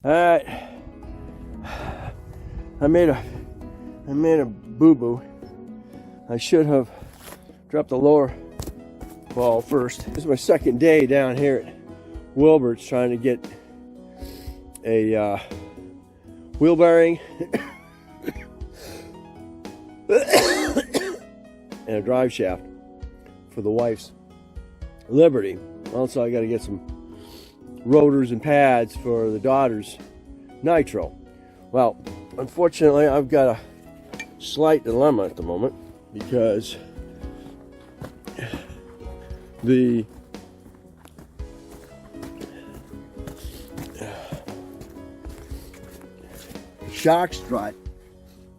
Alright. I made a boo-boo. I should have dropped the lower ball first. This is my second day down here at Wilbert's trying to get a wheel bearing and a drive shaft for the wife's Liberty. Also, I got to get some rotors and pads for the daughter's Nitro. Well, unfortunately, I've got a slight dilemma at the moment because the shock strut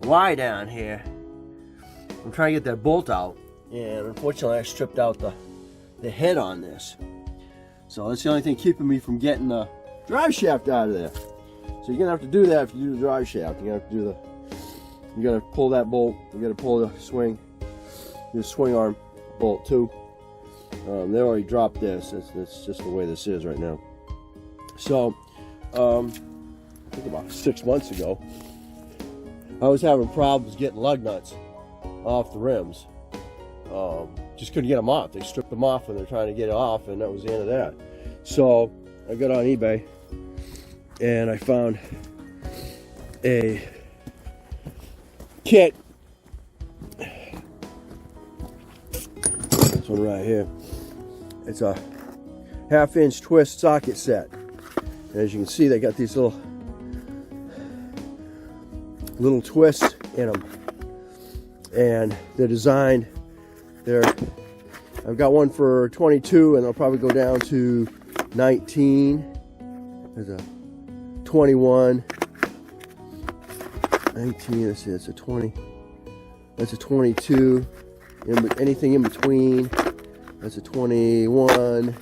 Y down here, I'm trying to get that bolt out, and unfortunately I stripped out the head on this. So that's the only thing keeping me from getting the drive shaft out of there. So you're gonna have to do that if you do the drive shaft. You're gonna have to do you gotta pull that bolt, you gotta pull the swing arm bolt too. They already dropped this. That's just the way this is right now. So I think about 6 months ago, I was having problems getting lug nuts off the rims. Just couldn't get them off. They stripped them off when they're trying to get it off, and that was the end of that. So I got on eBay and I found a kit. This one right here. It's a 1/2-inch twist socket set. And as you can see, they got these little twists in them, and they're designed. I've got one for 22, and they'll probably go down to 19. There's a 21, 19. Let's see, it's a 20. That's a 22. Anything in between. That's a 21,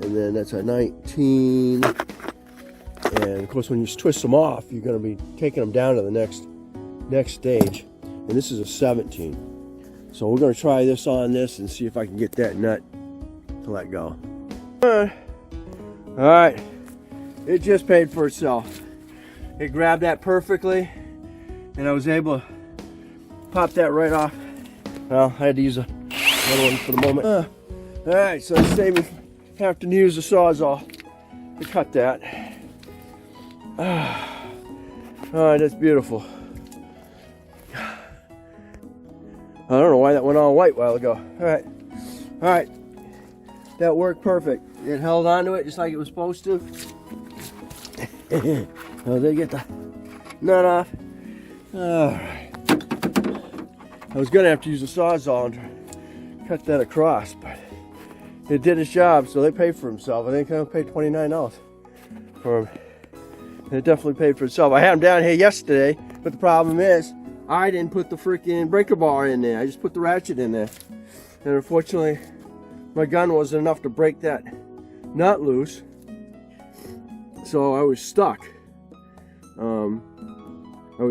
and then that's a 19. And of course, when you twist them off, you're going to be taking them down to the next stage. And this is a 17. So we're going to try this on this and see if I can get that nut to let go. Alright, it just paid for itself. It grabbed that perfectly, and I was able to pop that right off. Well, I had to use another one for the moment. Alright, so it saved me having to use the Sawzall to cut that. Alright, that's beautiful. I don't know why that went all white a while ago. Alright, that worked perfect. It held onto it just like it was supposed to. So they get the nut off. Alright. I was gonna have to use a Sawzall and cut that across, but it did its job, so they paid for themselves. I think I paid $29 for them. It definitely paid for itself. I had them down here yesterday, but the problem is I didn't put the freaking breaker bar in there. I just put the ratchet in there. And unfortunately, my gun wasn't enough to break that nut loose. So I was stuck. I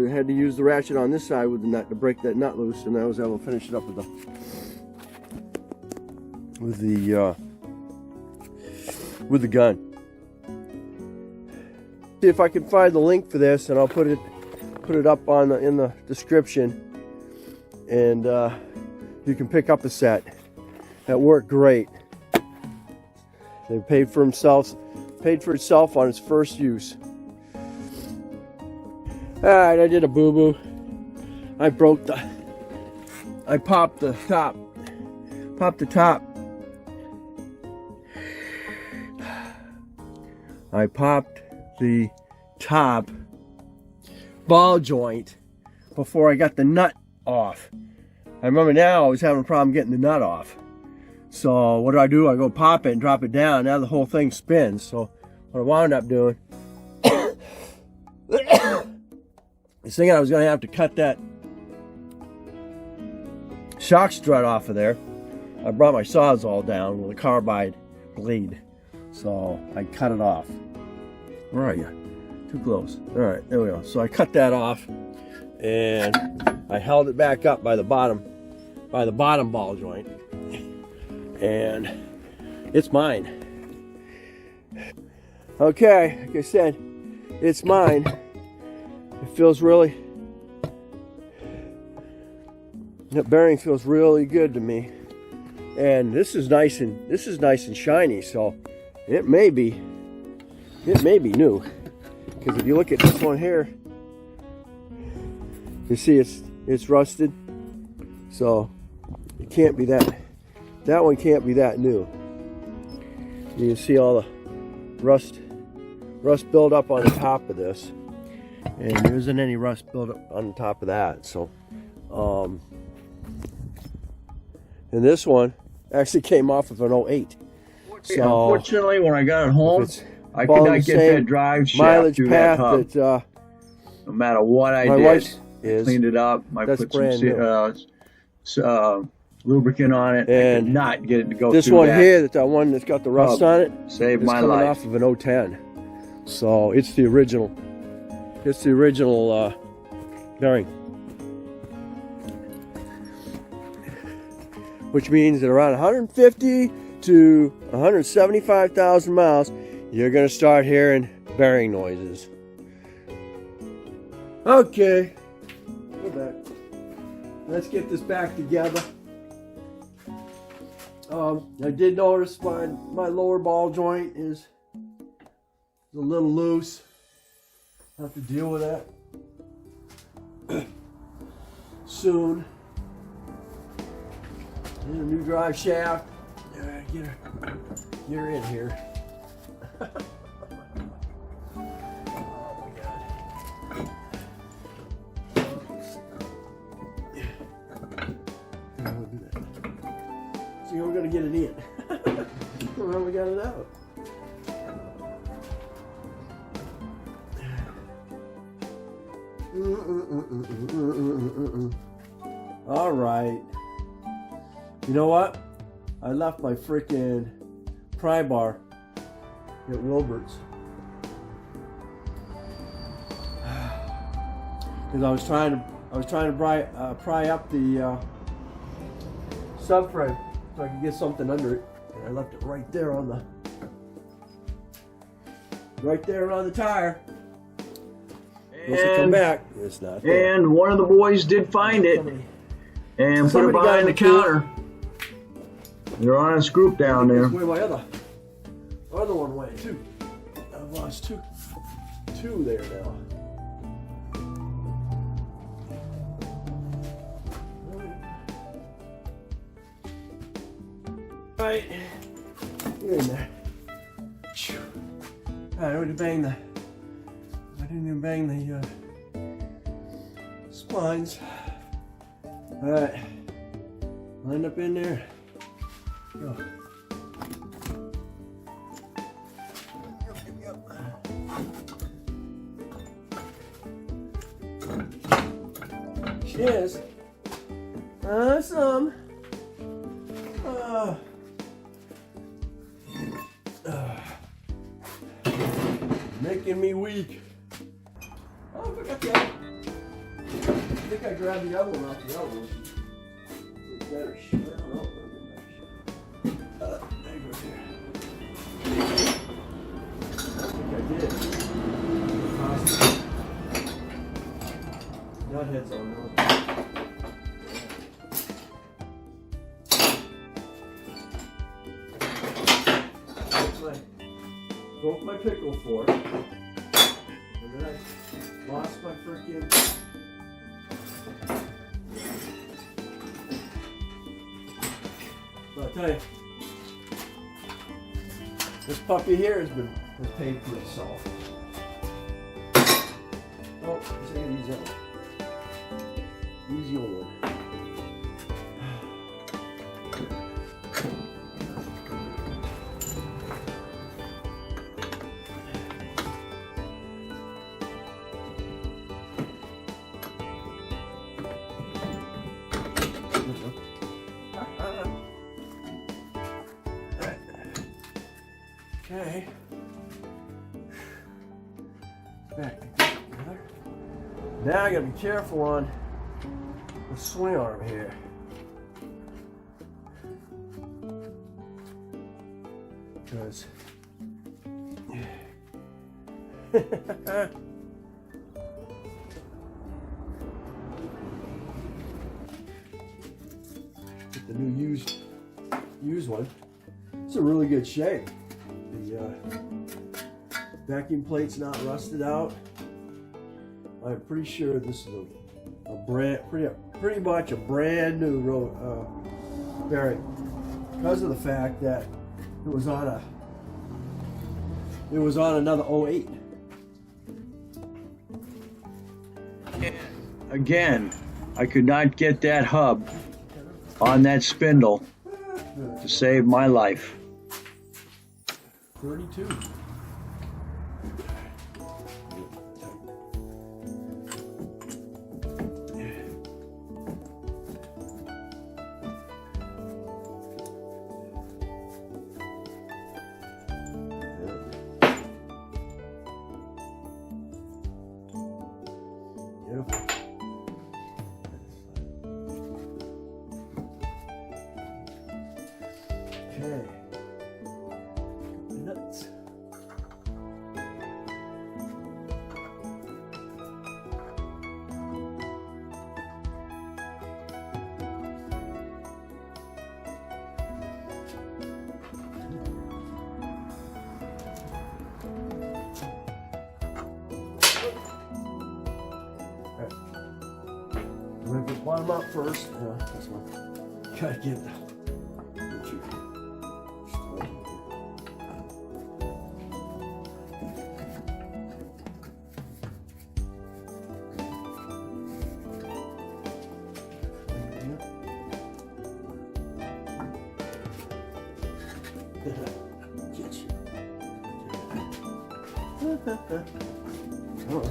had to use the ratchet on this side with the nut to break that nut loose, and I was able to finish it up with the gun. See if I can find the link for this, and I'll put it up in the description, and you can pick up a set. That worked great. They paid for itself on its first use. Alright, I did a boo-boo. I popped the top. I popped the top ball joint before I got the nut off. I remember now I was having a problem getting the nut off. So what do? I go pop it and drop it down. Now the whole thing spins. So what I wound up doing is thinking I was going to have to cut that shock strut off of there. I brought my Sawzall down with a carbide blade. So I cut it off. Where are you? Too close. All right, there we go. So I cut that off, and I held it back up by the bottom ball joint, and it's mine. Okay, like I said, it's mine. It feels really, that bearing feels really good to me. And this is nice and shiny, so it may be new. Because if you look at this one here, you see it's rusted. So it can't be that one can't be that new. You can see all the rust buildup on the top of this. And there isn't any rust buildup on the top of that. So and this one actually came off of an 08. So unfortunately, when I got it home, I could not get that drive shaft through that hub. No matter what I did, cleaned it up. I put some lubricant on it. And I could not get it to go through that. This one here, that one that's got the rust on it, saved my life. Off of an 010. So it's the original. It's the original bearing. Which means that around 150 to 175,000 miles, you're going to start hearing bearing noises. Okay, we're back. Let's get this back together. I did notice my lower ball joint is a little loose. I have to deal with that soon. There's a new drive shaft. Get her in here. Oh my God. We'll do that. See how we're gonna get it in. Well, we got it out. All right. You know what? I left my freaking pry bar at Wilbert's because I was trying to pry up the subframe so I could get something under it, and I left it right there on the tire. Once I come back, it's not there. And one of the boys did find it and put it behind the counter. You're on a scoop down there. That's where my other one went too. I've lost two there now. All right, you're in there. I didn't even bang the splines. All right, lined up in there. Go. Cheers. Awesome. Making me weak. Oh, I forgot that. I think I grabbed the other one off the other one. It's better shit. I don't know. There you go, here. I think I did. Nut heads on those. Broke my pickle fork. And then I lost my freaking. But I'll tell you, this puppy here has paid for itself. Oh, let's take it easy on. Easy on one. Okay. Back together. Now I gotta be careful on the swing arm here. Because Get the new used one. It's in really good shape. The vacuum plate's not rusted out. I'm pretty sure this is a pretty much a brand new bearing, because of the fact that it was on another 08. Again, I could not get that hub on that spindle to save my life. 32. Okay. Nuts. I'm going to put the bottom up first. This one. Gotta get you. Oh.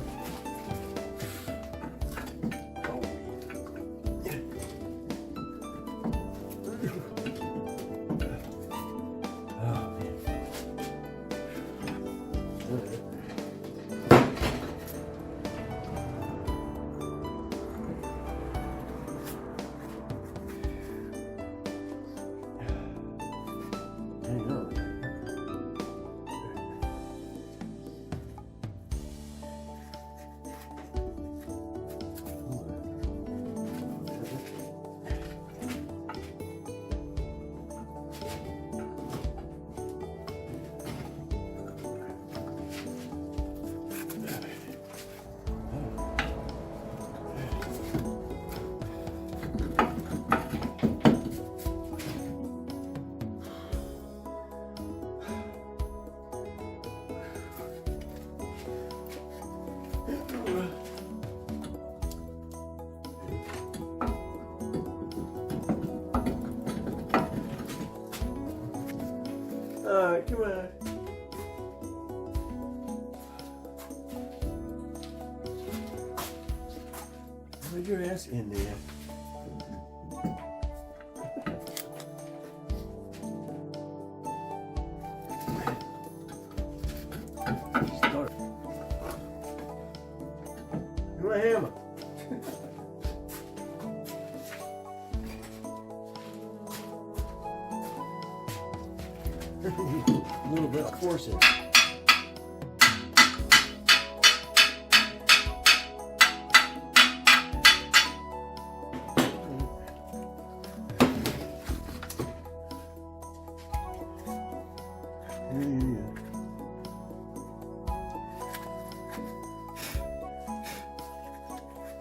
Alright, come on. Put your ass in there. Start. Give me a hammer. A little bit of force in it.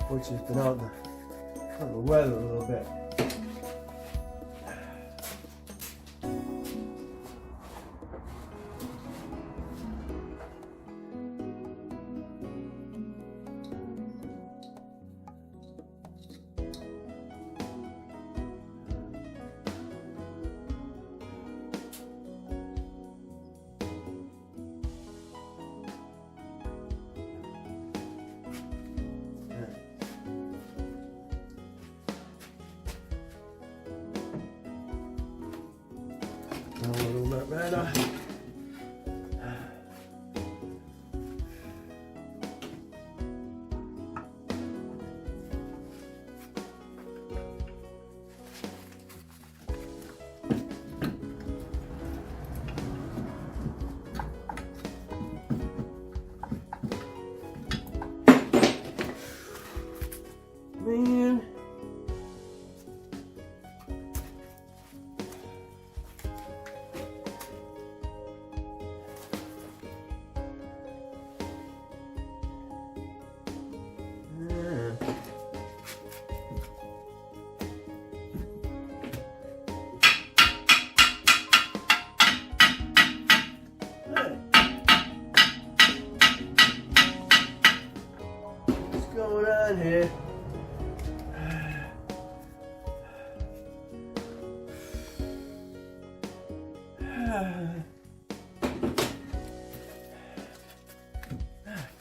Which has been out in the weather a little bit. A little bit better. on here.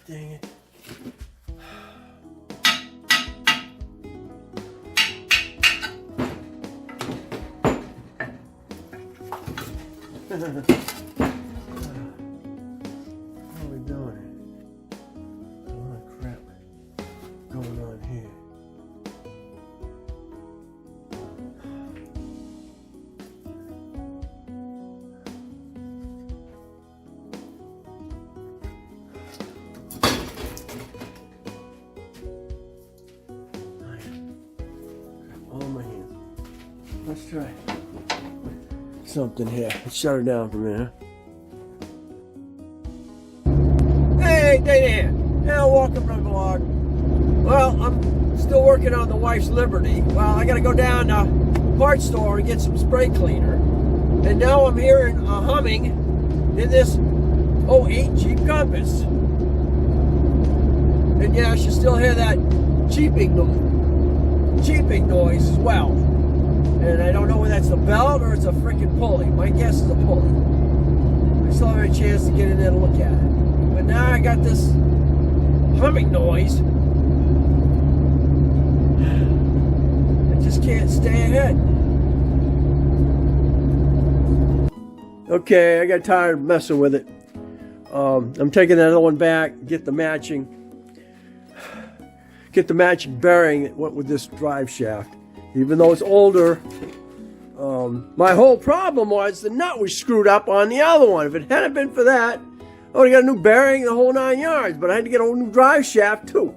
Dang it. How are we doing? A lot of crap going on here. All in my hands. Let's try something here. Let's shut her down for a minute. Hey, Dana here. Yeah, welcome to the vlog. Well, I'm still working on the wife's Liberty. Well, I gotta go down to the parts store and get some spray cleaner. And now I'm hearing a humming in this 08 Jeep Compass. And yeah, I should still hear that cheeping noise as well. And I don't know whether that's the belt or it's a freaking pulley. My guess is a pulley. I still haven't had a chance to get in there to look at it. But now I got this humming noise. I just can't stay ahead. Okay, I got tired of messing with it. I'm taking that other one back, get the matching bearing that went with this drive shaft. Even though it's older, my whole problem was the nut was screwed up on the other one. If it hadn't been for that, I would have got a new bearing, the whole 9 yards. But I had to get a whole new drive shaft too,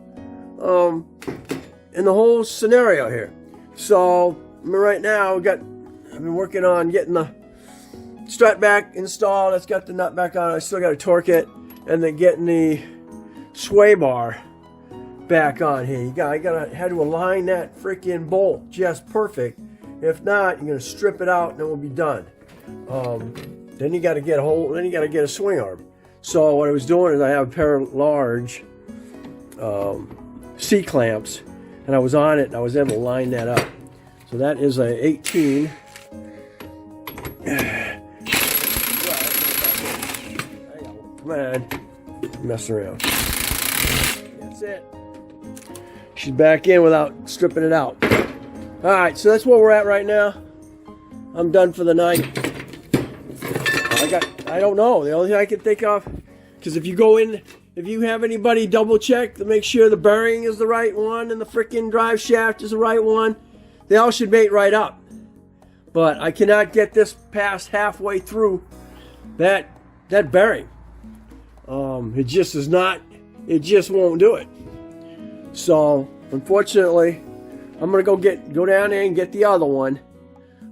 in the whole scenario here. So right now, I've been working on getting the strut back installed. It's got the nut back on. I still got to torque it, and then getting the sway bar back on here. I had to align that freaking bolt just perfect. If not, you're gonna strip it out and it will be done. Then you got to get a swing arm. So what I was doing is I have a pair of large C clamps, and I was on it and I was able to line that up. So that is a 18. Come on, mess around. That's it. She's back in without stripping it out. All right, so that's where we're at right now. I'm done for the night. I don't know. The only thing I can think of, because if you go in, if you have anybody double check to make sure the bearing is the right one and the freaking drive shaft is the right one, they all should mate right up. But I cannot get this past halfway through that bearing. It just is not. It just won't do it. So, unfortunately, I'm gonna go down there and get the other one,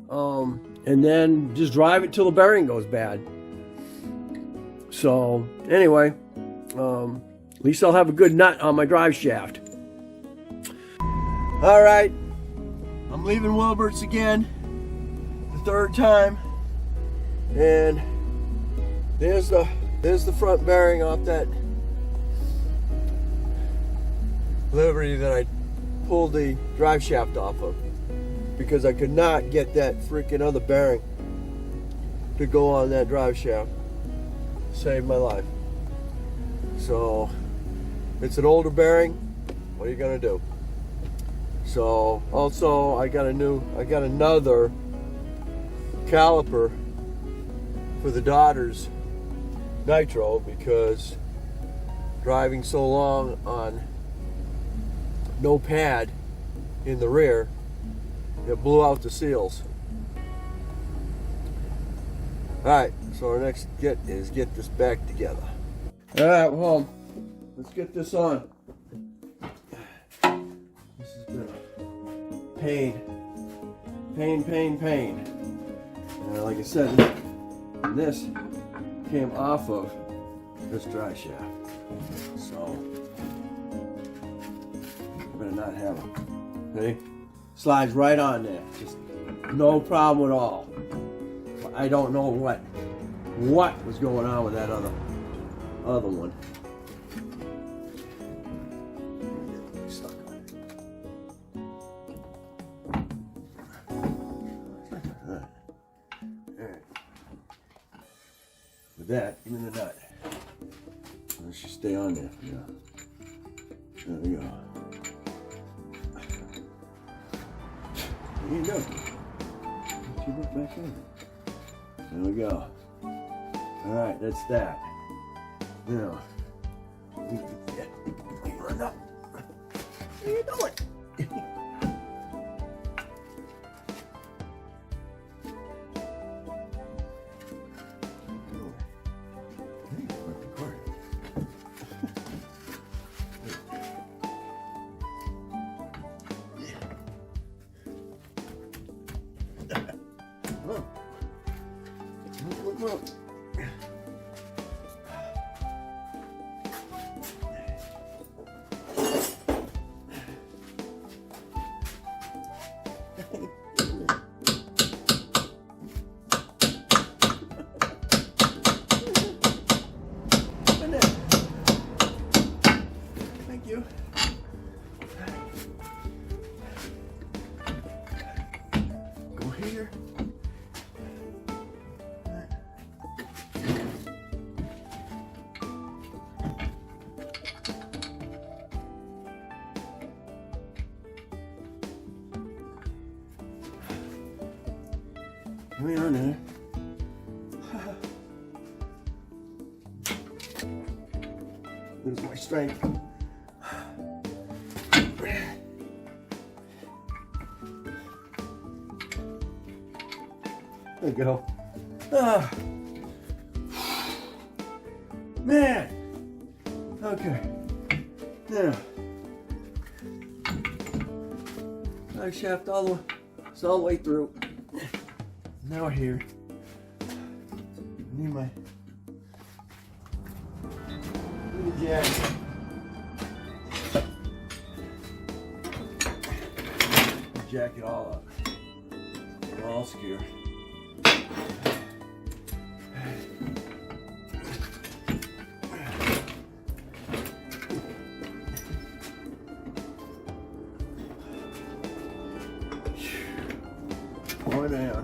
and then just drive it till the bearing goes bad. So, anyway, at least I'll have a good nut on my drive shaft. All right, I'm leaving Wilbert's again, the third time, and there's the front bearing off that Liberty that I pulled the drive shaft off of, because I could not get that freaking other bearing to go on that drive shaft. Saved my life. So it's an older bearing. What are you gonna do? So also I got another caliper for the daughter's nitro, because driving so long on no pad in the rear, it blew out the seals. Alright, so our next get is get this back together. Alright, well, let's get this on. This has been a pain. And like I said, this came off of this drive shaft. So I'm gonna not have it. Okay? Slides right on there. Just no problem at all. I don't know what was going on with that other one. Stuck on with that. Give me the nut. It should stay on there. Yeah. There we go. There you go. Put your butt back in. There we go. Alright, that's that. Now, run up. What are you doing? Look. Thank you. Go here. Come here now. There's my strength. There you go. Ah. Man. Okay. Now. Drag shaft all the way through. Now we're here. I need my jacket. Jack it all up. We're all secure. Going down.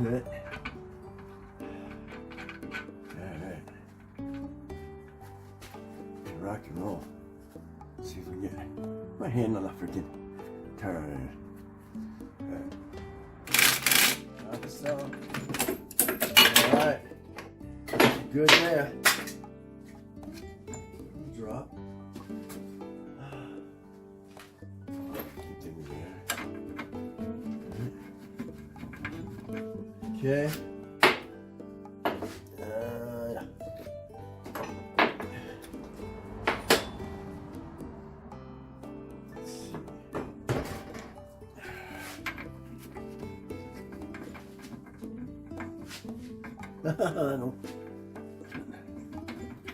Good. Alright. Rock and roll. Let's see if we get my hand on the freaking turn. Alright. Knock this out. Alright. Good there. Drop. Okay.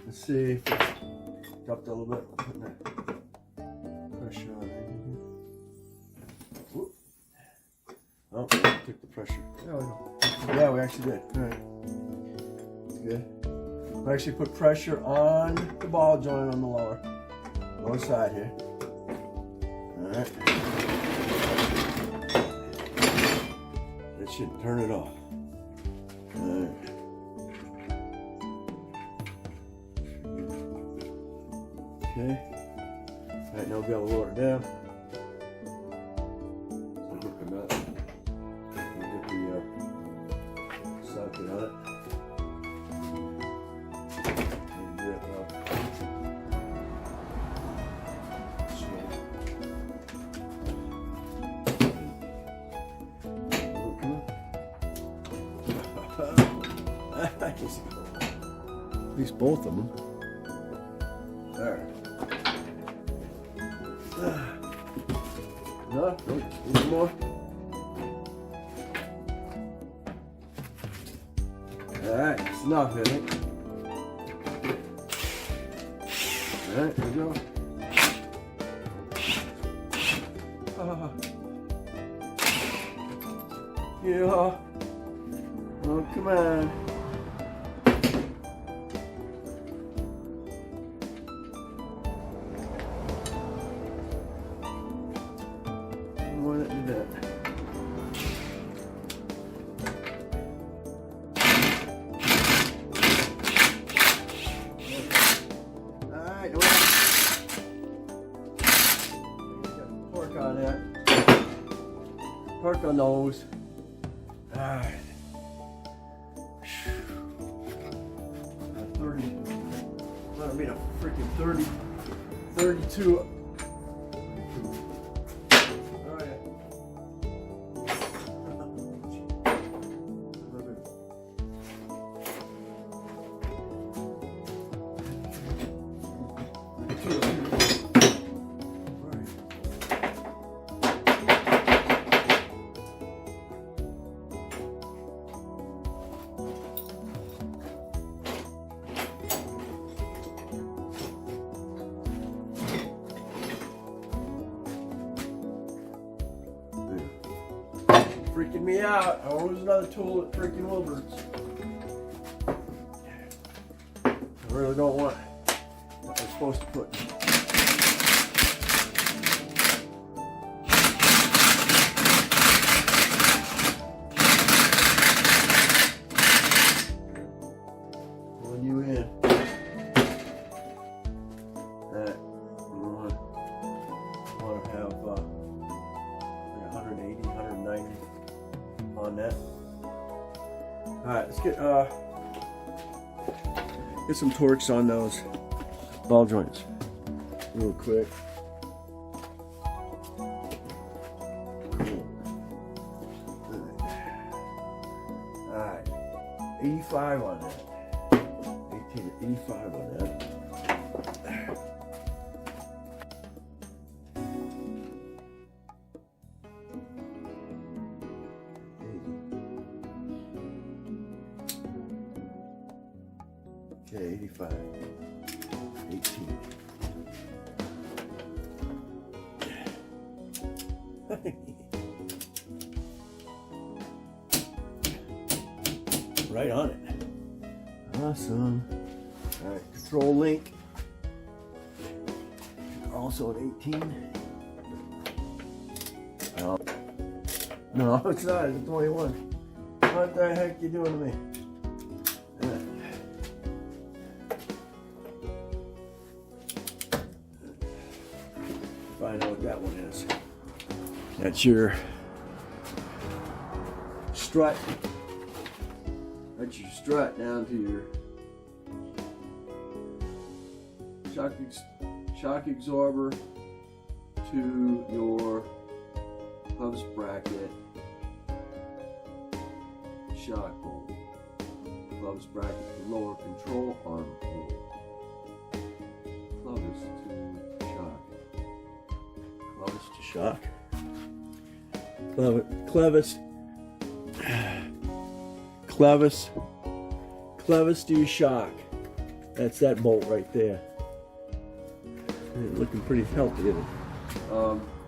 Let's see if it's dropped a little bit. Putting that pressure on it. Whoop. Oh, took the pressure. There we go. Yeah, we actually did. All right. That's good. We actually put pressure on the ball joint on the lower side here. All right. That should turn it off. All right. Okay. All right, now we'll be able to lower it down. So get the nut. We'll get the socket on it. At least both of them. There. No, need more. Alright, it's enough, I think. Alright, there we go. Yeah. Oh, come on. Why not do that? Alright, torque on that. Torque on those. Alright. 30. I mean a freaking 30. 32. Freaking me out. I want to use another tool at freaking Wilbert's. I really don't want what I'm supposed to put. Pulling you in. That I want to have 180, 190. On that. Alright, let's get some torques on those ball joints real quick. Alright, 85 on that. 18 to 85 on that. Okay, 85, 18. Right on it. Awesome. All right, control link. Also an 18. No, it's not. It's a 21. What the heck you doing to me? Find out what that one is. That's your strut. That's your strut down to your shock absorber to your hubs bracket shock bolt. Hubs bracket to lower control arm bolt. Clevis to shock. Clevis to shock. Clevis to your shock. That's that bolt right there. Looking pretty healthy, isn't it?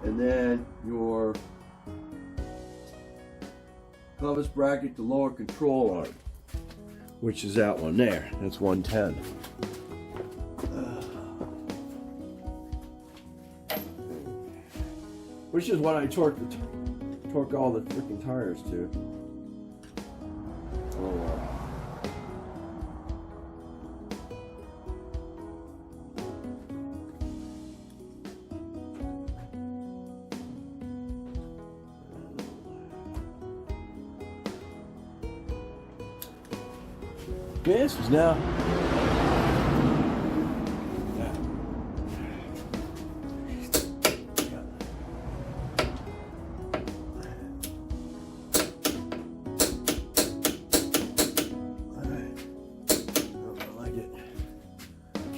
And then your Clevis bracket to lower control arm, which is that one there. That's 110. Which is what I torque all the freaking tires to. Oh, this is now.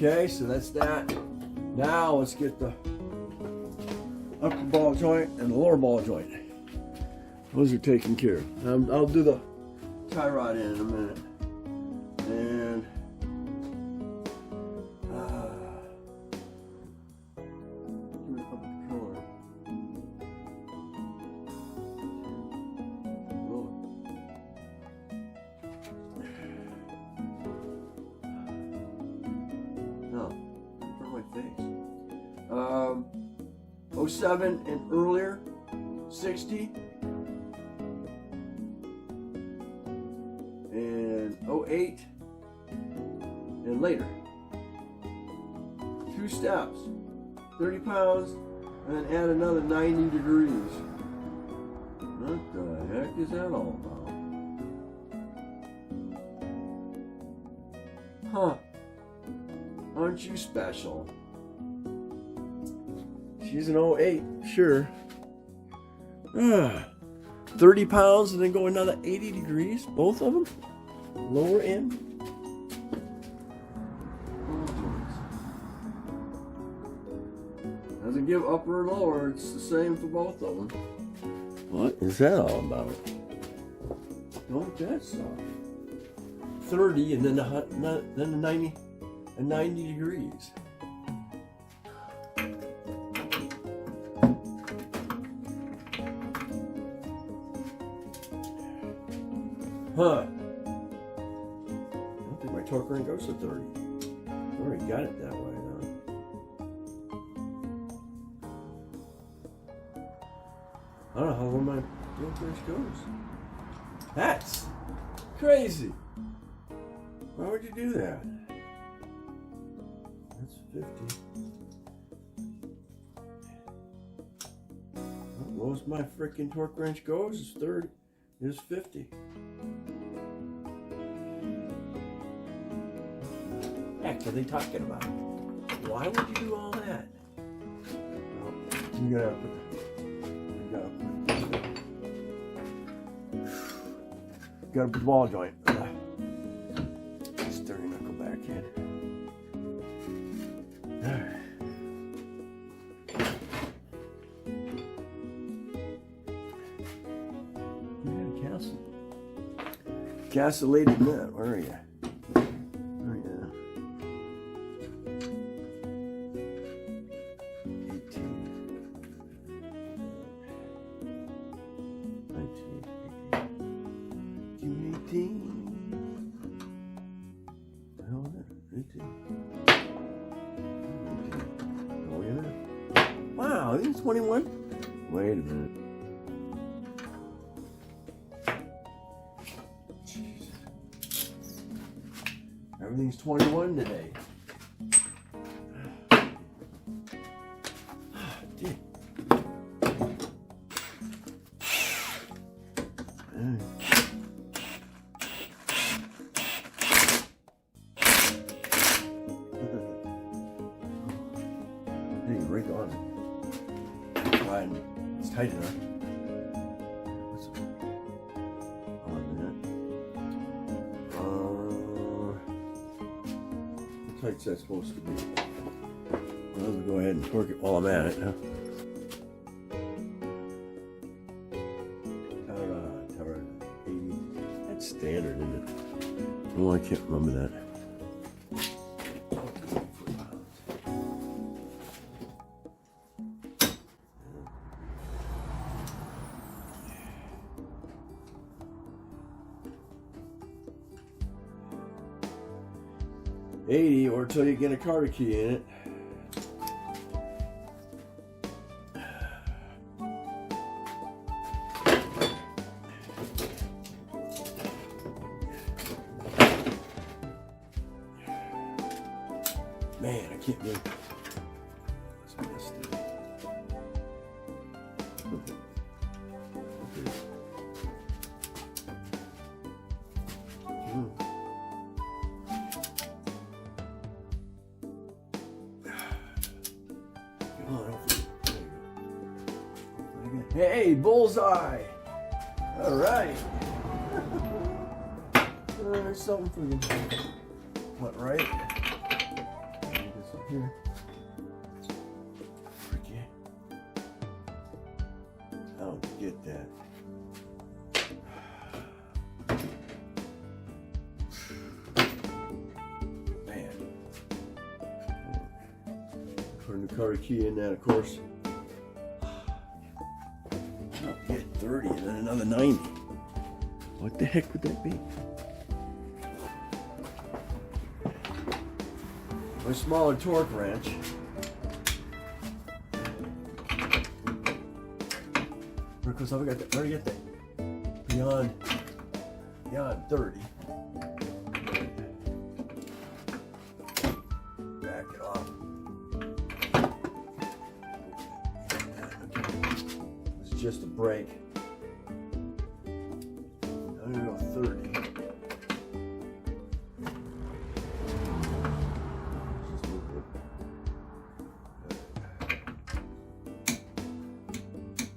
Okay, so that's that. Now let's get the upper ball joint and the lower ball joint. Those are taken care of. I'll do the tie rod in a minute. And give it up the controller. No, turn my face. 07 and earlier, 60. And 08 and later. 2 steps, 30 pounds, and then add another 90 degrees. What the heck is that all about? Huh. Aren't you special? She's an 08, sure. 30 pounds and then go another 80 degrees, both of them? Lower end? Doesn't give upper or lower, it's the same for both of them. What is that all about? Don't that suck? 30 and then the 90 and 90 degrees. Huh. I don't think my torque ring goes to 30. I already got it that way now. I don't know how long my torque wrench goes. That's crazy. Why would you do that? That's 50. The lowest my freaking torque wrench goes is 30. Is 50. Heck are they talking about? Why would you do all that? Well, you gotta put the ball joint. Just turn your knuckle back in. Alright. Castellated nut, where are you? Oh yeah. 18. 19. 18. How is that? 18. Oh yeah. Wow, I think it's 21. Wait a minute. Everything's 21 today. Hey, right on it. Fine. It's tight enough. Tight's that supposed to be? Well, we'll go ahead and torque it while I'm at it, huh? Tower 80. That's standard, isn't it? Oh, I can't remember that. 80 or until you get a Carter key in it. Man, I can't believe it's messed up. Hey, bullseye! All right. There's something for you. What, right? here? Forget. I don't get that. Man. Put a new cover key in that, of course. I'll get 30 and then another 90. What the heck would that be? My smaller torque wrench. Because I already got that beyond 30. Back it off. It's just a brake. I'm gonna go 30.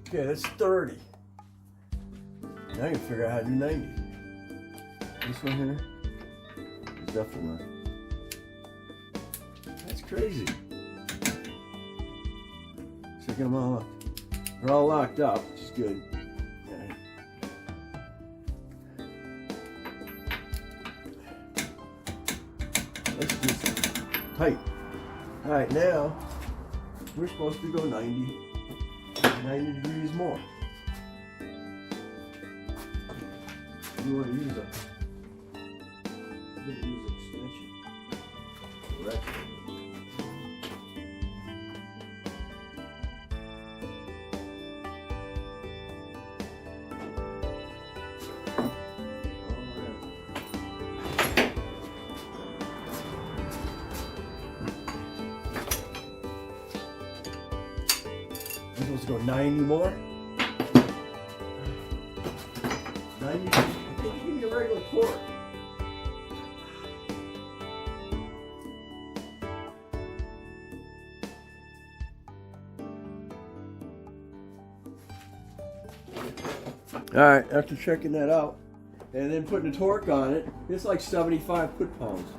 Okay, that's 30. Now you can figure out how to do 90. This one here is definitely not. That's crazy. So get them all locked. They're all locked up, which is good. Yeah. That's just tight. All right, now we're supposed to go 90 degrees more. You want to use an extension. Correct. You're supposed to go 90 more. 90. I think you give me a regular torque. All right, after checking that out and then putting the torque on it, it's like 75 foot-pounds.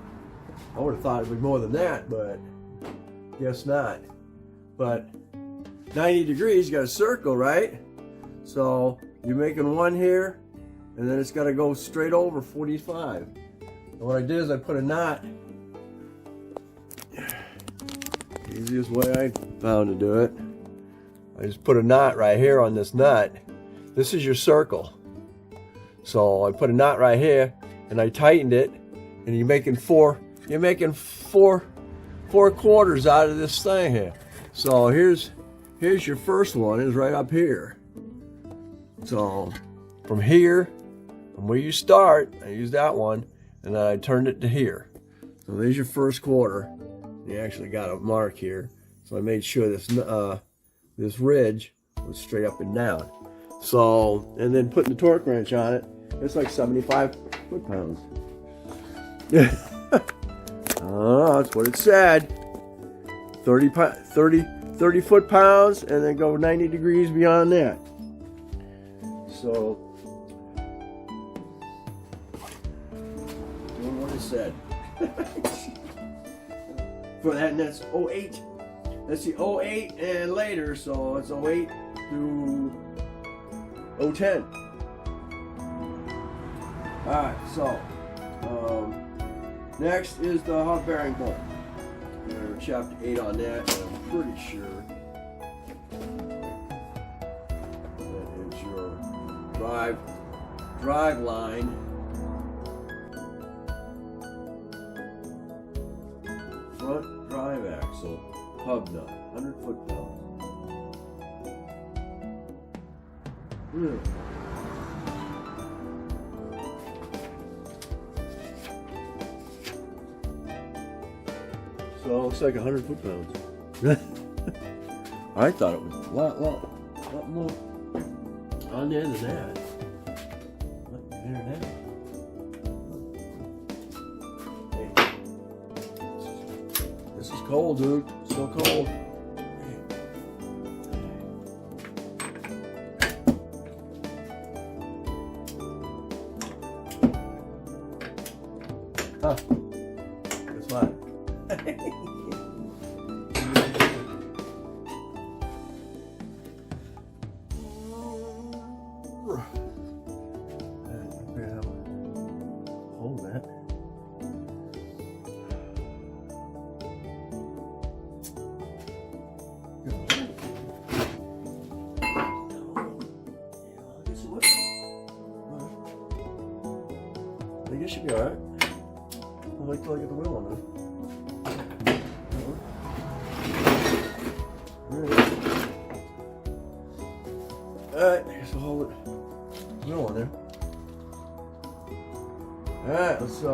I would have thought it would be more than that, but guess not. But 90 degrees, you got a circle, right? So you're making one here, and then it's got to go straight over 45. And what I did is I put a knot. Easiest way I found to do it. I just put a knot right here on this nut. This is your circle. So I put a knot right here, and I tightened it, and you're making four quarters out of this thing here. So here's your first one, is right up here. So from here, from where you start, I used that one, and then I turned it to here. So there's your first quarter. You actually got a mark here. So I made sure this ridge was straight up and down. So, and then putting the torque wrench on it, it's like 75 foot-pounds. Oh, that's what it said. 30 foot-pounds, and then go 90 degrees beyond that. So, doing what it said. For that, and that's 08. That's the 08 and later, so it's 08 to 010. Alright, so next is the hot bearing bolt. We're chapter 8 on that, and I'm pretty sure that is your drive line. Front drive axle hub nut, 100 foot-pounds. So it looks like 100 foot-pounds. I thought it was a lot more on there than that. What there now? Hey, this is cold, dude. So cold. Huh. That's fine. Hold that. I guess you'll be alright. I'll wait till I get the wheel on there. Alright, so hold it. Wheel on there. Alright, let's get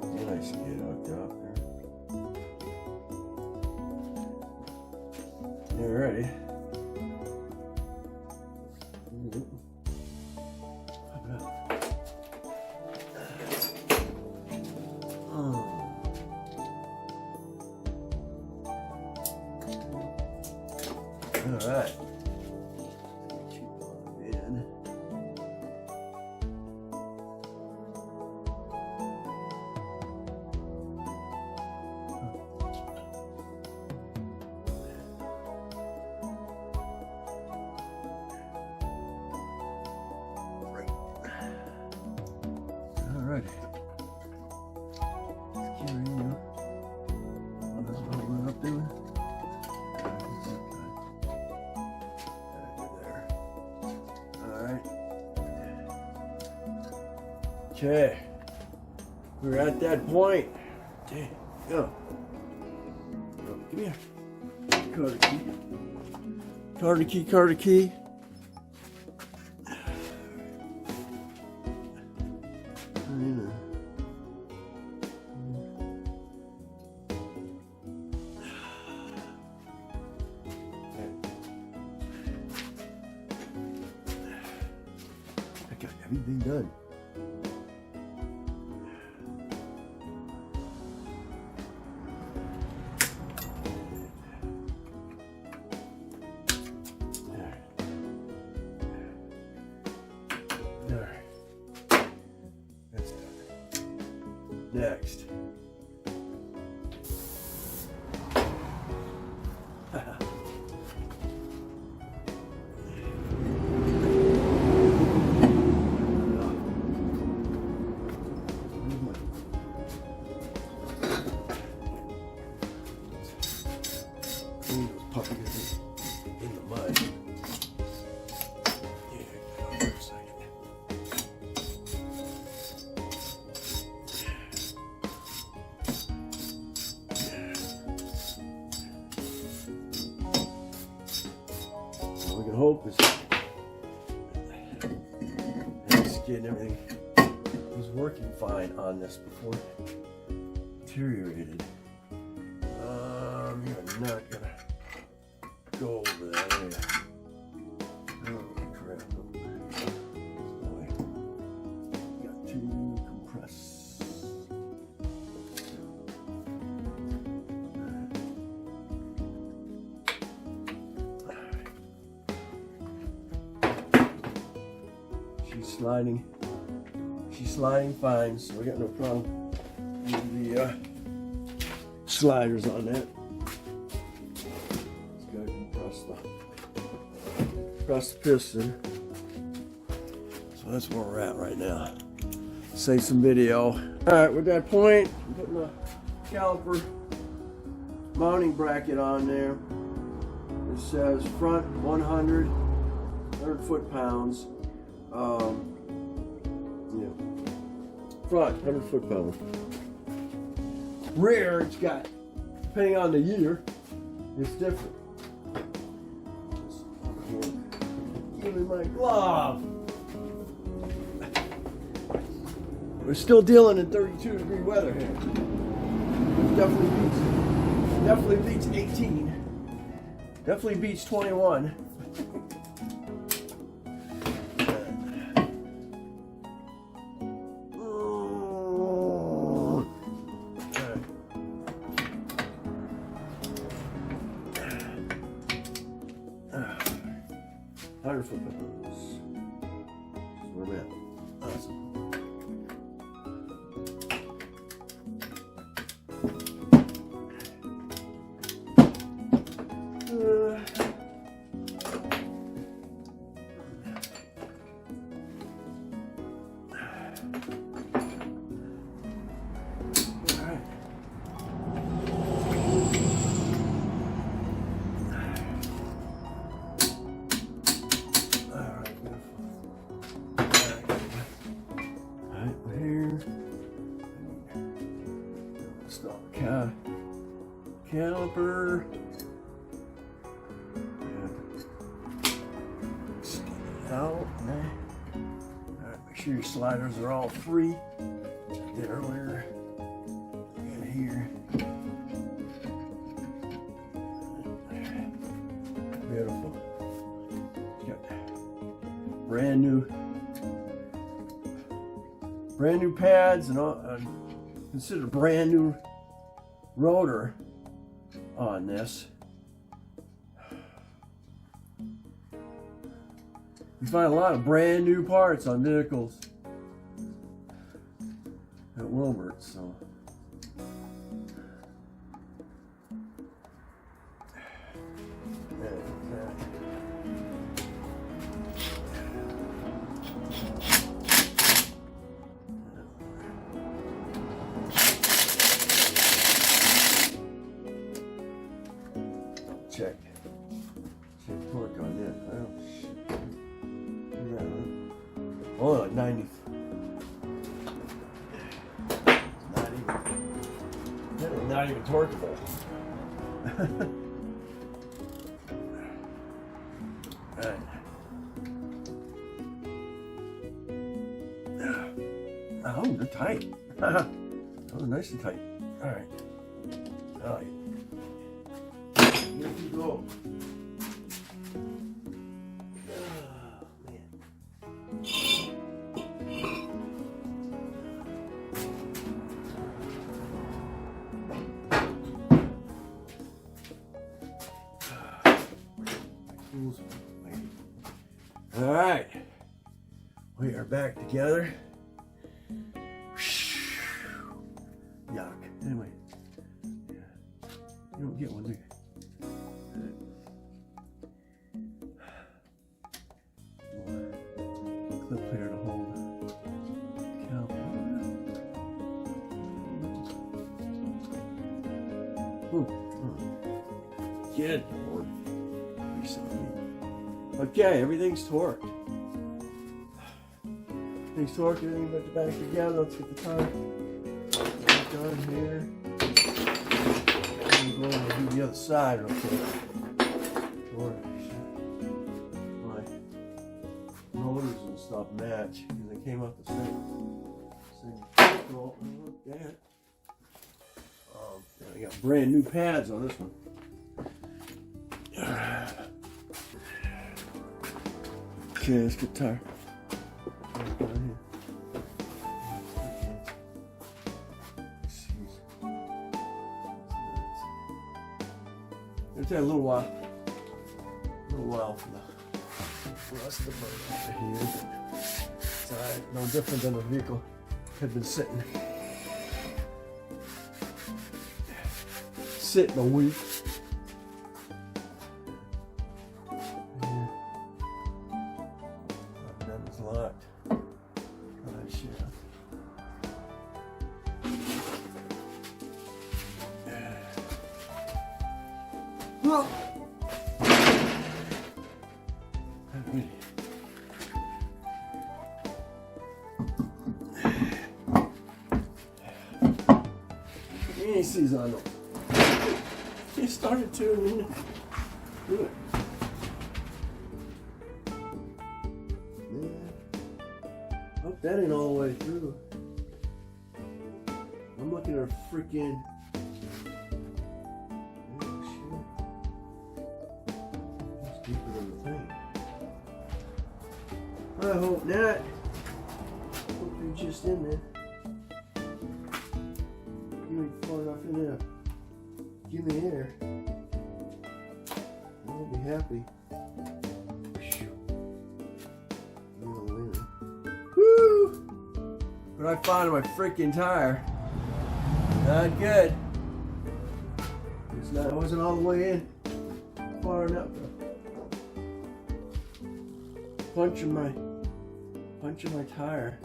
the nice get hooked up here. You're ready. All right. Keep on in. Right. All righty. Let's carry you. That's what we're up doing. Okay, we're at that point. Damn, go. Come here. Carter key. Carter key, Carter key. I got everything done. Next. Puppy is in the mud. We can hope is getting everything was working fine on this before it deteriorated. You're not gonna go over that area. Oh crap! Got to compress. She's sliding fine, so we got no problem with the sliders on that. Let's go across the piston. So that's where we're at right now. Save some video. Alright, with that point, I'm putting the caliper mounting bracket on there. It says front 100 foot-pounds. Front 100 foot-pounds. Rear, it's got, depending on the year, it's different. Give me my glove. We're still dealing in 32-degree weather here. Definitely beats 18. Definitely beats 21. Foot pounds. Where am I at? Awesome. Stop caliper. Stick it out. Alright, make sure your sliders are all free. Did earlier. And here. Beautiful. Got brand new pads and all. Consider brand new rotor on this. You find a lot of brand new parts on vehicles at Wilbert, so. Check torque on that. Oh shit. Oh, like 90. Not even torqueable. Alright. Oh, they're tight. Oh, nice and tight. Alright. Alright. Here you go. All right, we are back together. Yuck. Anyway, you don't get one, do you? Clip here to hold caliper. Good Lord. Okay, everything's torqued. Everything's torqued, everything but the back together. Let's get the tire back on here. I'm going to do the other side real quick. My rotors and stuff match, and they came out the same roll. Look at that. I got brand new pads on this one. Okay, let's get tire. It'll take a little while for the rust to burn off of here. It's alright, no different than the vehicle had been sitting a week. Locked. Alright, shit. Well. AC's on them. He started to do it. Hope that ain't all the way through. I'm looking at a freaking. Oh shit. It's deeper than the thing. I hope not. Hope you're just in there. You ain't far enough in there. Give me air. I'll be happy. But I found my freaking tire. Not good. It wasn't all the way in. Far enough. Punching my tire.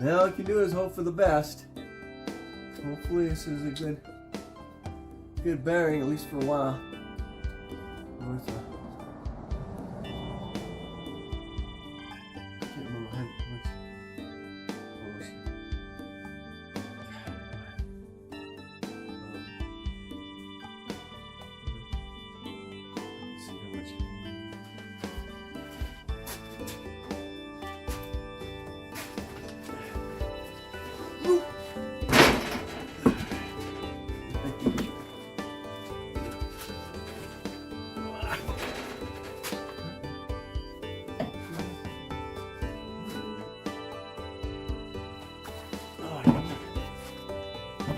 All I can do is hope for the best. Hopefully this is a good bearing, at least for a while. Can't remember how much. Let's see how much.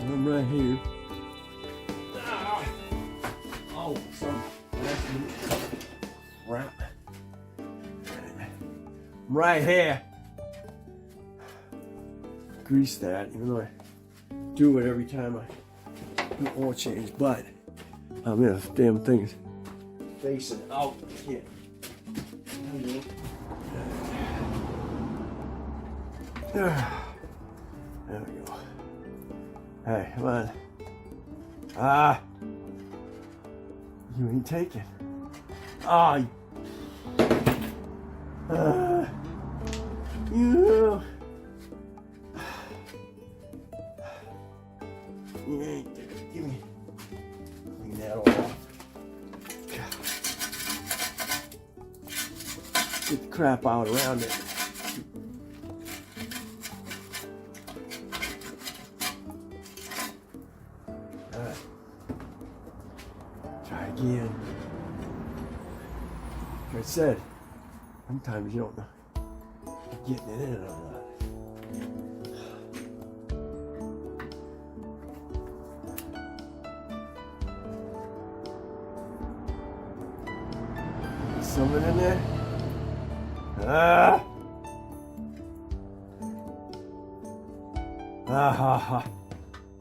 I'm right here. Oh, some crap. I'm right here. Grease that, even though I do it every time I do oil change, but I mean, this damn thing is facing out. Yeah. There we go. Hey, come on. You ain't taking. You. You ain't taking. Give me. Clean that all off. Get the crap out around it. Again. Like I said, sometimes you don't know getting it in or not. Something in there?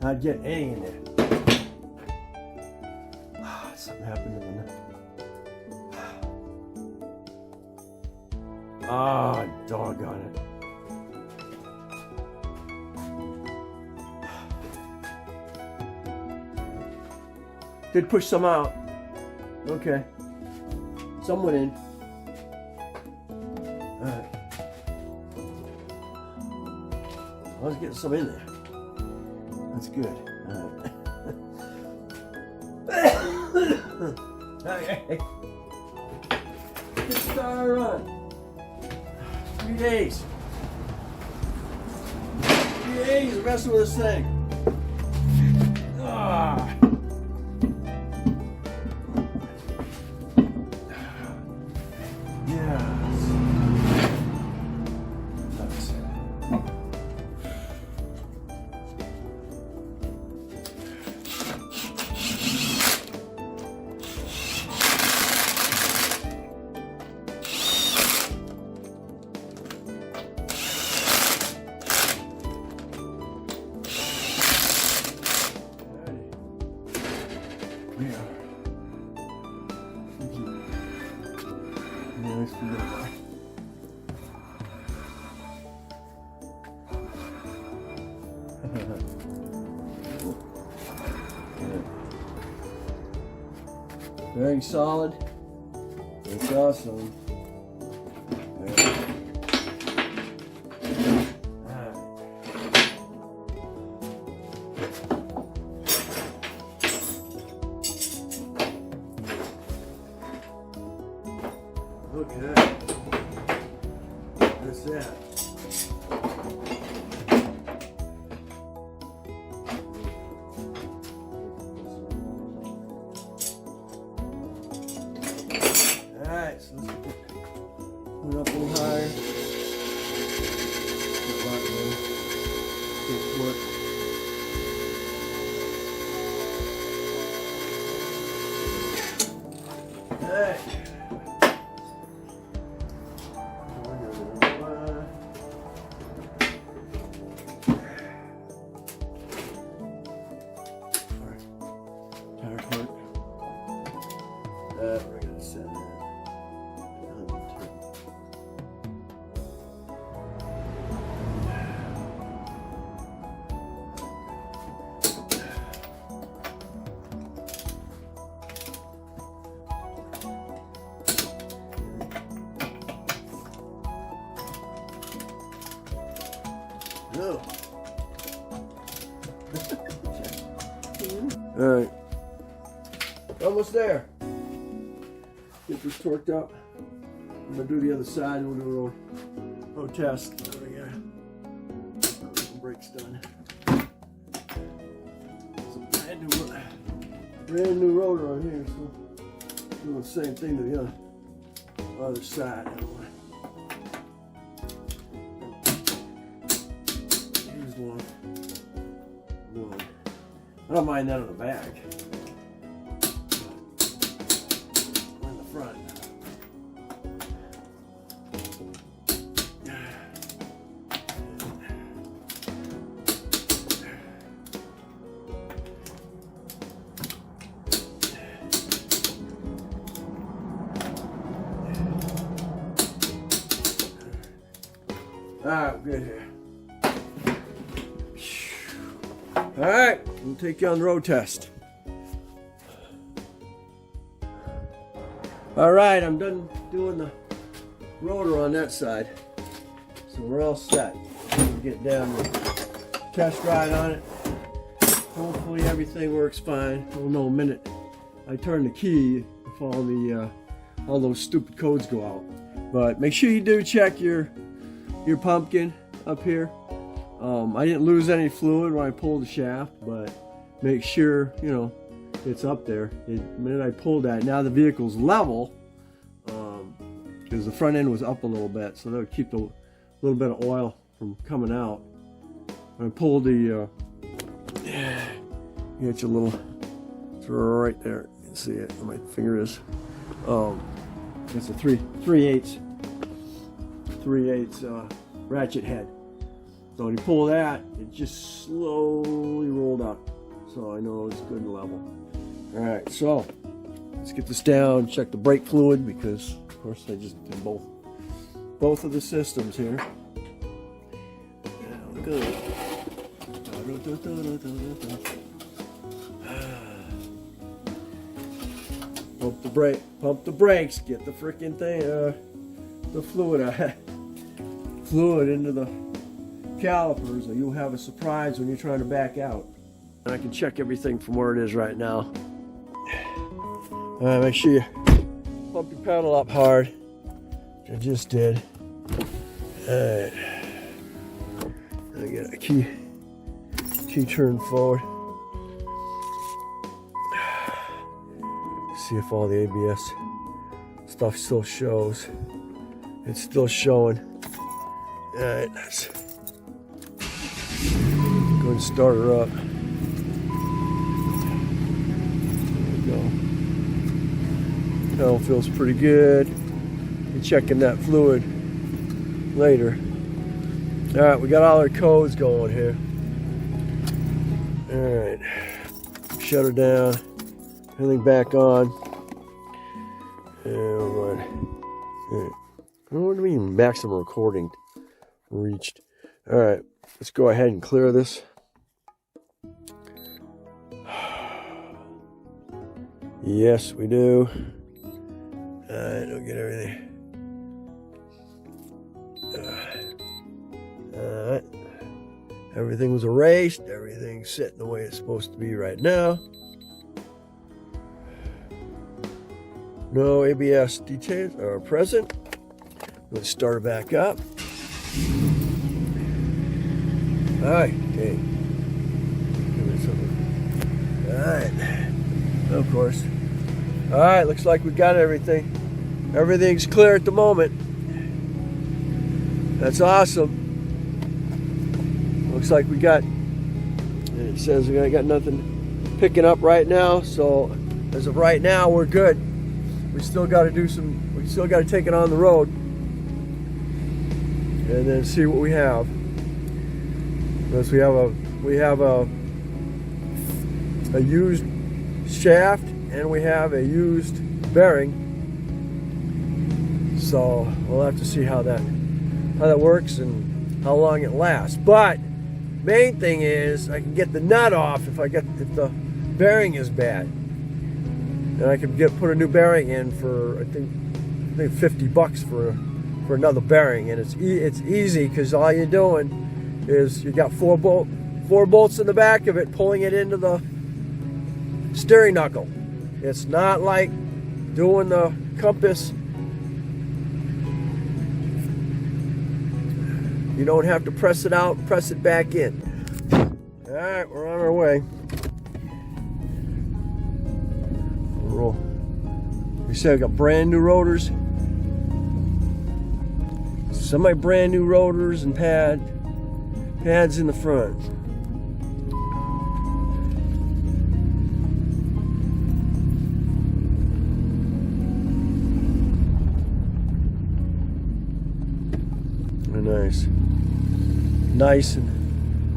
Not getting any in there. Something happened to the doggone it. Did push some out. Okay. Some went in. Alright. I was getting some in there. That's good. Alright. Okay. Good start run. 3 days. 3 days messing with this thing. Very solid. It's awesome. Okay. That's that. Alright, so let's put it up a little higher. Alright. We're gonna set it. Oh. Alright. Almost there. Get this torqued up. I'm going to do the other side and we'll do a little test. There we go. Brakes done. It's a brand new rotor on here, so doing the same thing to the other side. Here's one. I don't mind that on the back. On the front. Alright, good here. Alright, we'll take you on the road test. Alright, I'm done doing the rotor on that side. So we're all set. We'll get down the test ride on it. Hopefully everything works fine. We'll know a minute I turn the key if all those stupid codes go out. But make sure you do check your pumpkin up here. I didn't lose any fluid when I pulled the shaft, but make sure, you know, it's up there. The minute I pulled that, now the vehicle's level, because the front end was up a little bit, so that would keep a little bit of oil from coming out. When I pulled the, get you a little, it's right there. You can see it where my finger is. It's a 3/8 ratchet head. So when you pull that, it just slowly rolled up. So I know it's good and level. Alright, so let's get this down, check the brake fluid, because of course I just did both of the systems here. Now we're good. Pump the brakes, get the freaking thing, the fluid into the calipers, or you'll have a surprise when you're trying to back out. And I can check everything from where it is right now. Make sure you pump your pedal up hard, which I just did. Alright, I get a key turn forward. See if all the ABS stuff still shows. It's still showing. Alright, let's go and start her up. There we go. Pedal feels pretty good. Be checking that fluid later. Alright, we got all our codes going here. Alright, shut her down. Everything back on. And we're going. Right. What do we mean maximum recording reached? Alright, let's go ahead and clear this. Yes, we do. Alright, we'll get everything. Alright. Everything was erased. Everything's sitting the way it's supposed to be right now. No ABS details are present. Let's start it back up. Alright, okay. Alright. Of course. Alright, looks like we got everything. Everything's clear at the moment. That's awesome. Looks like we got, it says we got nothing picking up right now, so as of right now we're good. We still got to do some, we still got to take it on the road and then see what we have. Because we have a used shaft and we have a used bearing. So we'll have to see how that works and how long it lasts. But main thing is I can get the nut off if the bearing is bad. And I could put a new bearing in for I think $50 for another bearing, and it's easy because all you're doing is you got four bolts in the back of it pulling it into the steering knuckle. It's not like doing the compass. You don't have to press it out, press it back in. All right, we're on our way. You see, I got brand new rotors. Semi brand new rotors and pads in the front.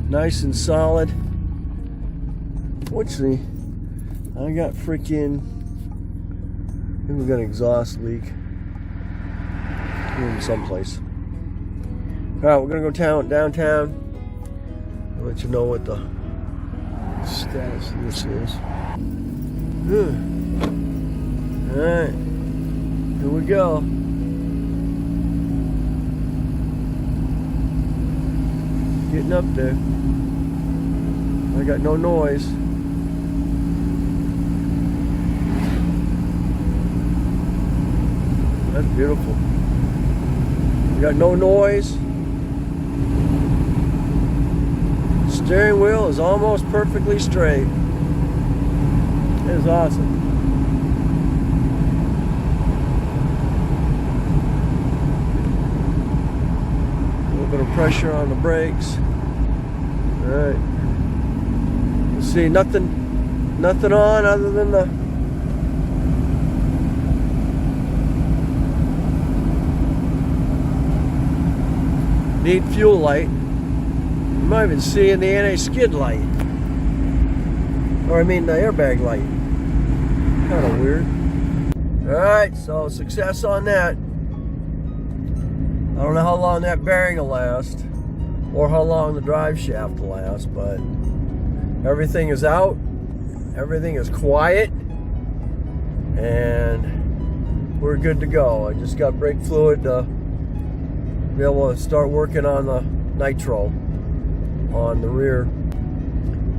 Nice and solid. Fortunately, I got freaking. I think we got an exhaust leak in someplace. All right, we're gonna go downtown. I'll let you know what the status of this is. All right, here we go. Getting up there. I got no noise. That's beautiful. We got no noise. Steering wheel is almost perfectly straight. It is awesome. Bit of pressure on the brakes. All right. You see nothing on other than the neat fuel light. You might even see in the anti-skid light, or I mean the airbag light. Kind of weird. All right, so success on that. I don't know how long that bearing will last or how long the drive shaft will last, but everything is out, everything is quiet, and we're good to go. I just got brake fluid to be able to start working on the nitro on the rear,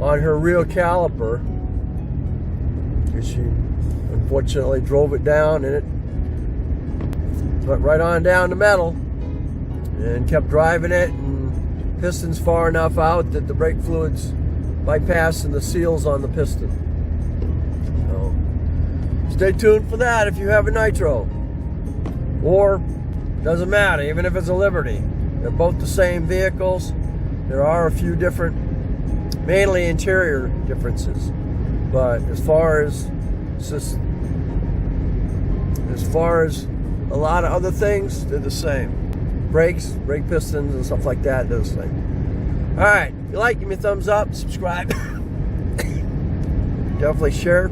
on her rear caliper, because she unfortunately drove it down and it went right on down the metal. And kept driving it, and piston's far enough out that the brake fluid's bypassing the seals on the piston. So stay tuned for that if you have a nitro. Or, doesn't matter, even if it's a Liberty. They're both the same vehicles. There are a few different, mainly interior differences. But as far as a lot of other things, they're the same. Brakes, brake pistons, and stuff like that, those things. All right, if you like, give me a thumbs up, subscribe. Definitely share.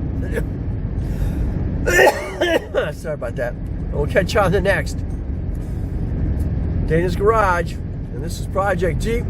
Sorry about that. We'll catch you on the next Dana's Garage, and this is Project Jeep.